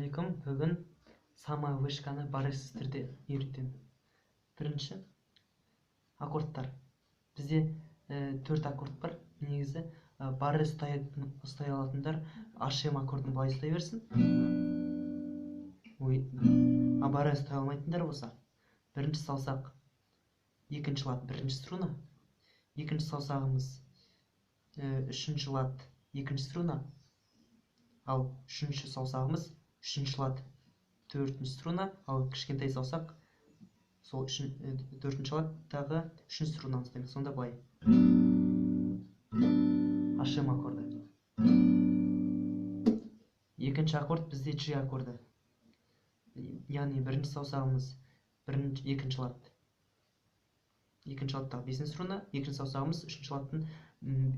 Ассалаумағалейкум. Бүгін самая вышканы барысыз түрде үйретемін. Бірінші аккордтар. Бізде 4 аккорд бар. Негізі барыс ұстай алатындар HM аккордын былай ұстай берсін. Барыс ұстай алмайтындар болса, бірінші саусақ екінші лад бірінші струна, екінші саусағымыз үшінші лад екінші струна, ал үшінші саусағымыз үшінші лад төртінші струна, ал кішкентай саусақ сол төртінші ладтағы үшінші струнаны ұстаймыз. Сонда былай HM аккорды. Екінші аккорд бізде G аккорды. Яғни бірінші саусағымыз екінші лад, екінші ладтағы бесінші струна, екінші саусағымыз үшінші ладтың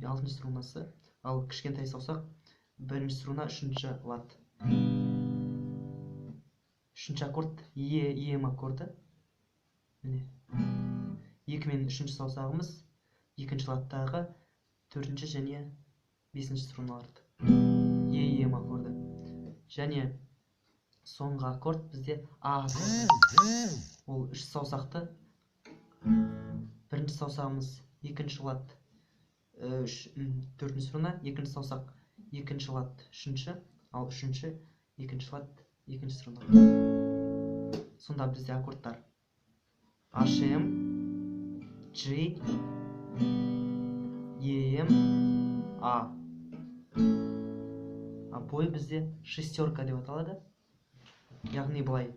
алтыншы струнасы, ал кішкентай саусақ бірінші струна үшінші лад. Үшінші аккорд EM аккорды. Екі мен үшінші саусағымыз екінші ладтағы төртінші және бесінші струналарды. EM аккорды. Және соңғы аккорд бізде А аккорды. Ол үш саусақты бірінші саусағымыз екінші лад төртінші струна, екінші саусақ екінші лад үшінші, ал үшінші екінші лад екінші струна. Сонда бізде аккордтар HM, G, EM, A. Бой бізде шестерка деп аталады. Яғни былай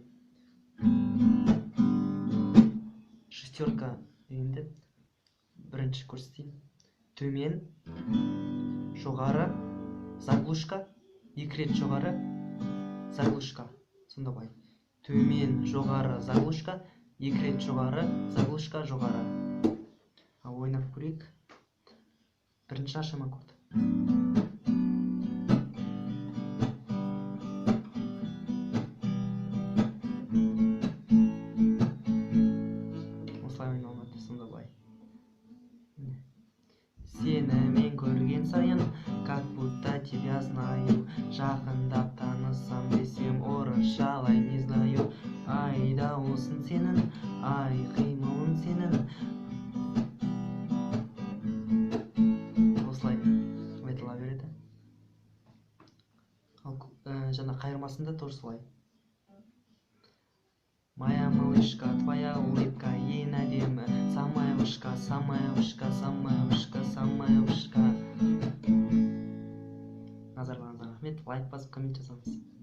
шестерка дегенде бірінші көрсетейін. Төмен, жоғары, заглушка, екі рет жоғары, заглушка. Сонда былай төмен, жоғары, заглушка, екі рет жоғары, заглушка, жоғары. Ойнап көрейік. Бірінші HM аккорд. Осылай ойналады. Сонда былай. Сені мен көрген сайын, как будто тебя знаю. Жақындап танысам десем, орысшалай не знаю. Айда олсын сенің, ай қимылын сенің. Осылай айтыла береді. Жаңа қайырмасында тоже солай. Моя малышка, твоя улыбка ең әдемі. Самая вышка, самая вышка, самая вышка, самая вышка. Назарларыңызға рахмет. Лайк басып, коммент жазыңыз.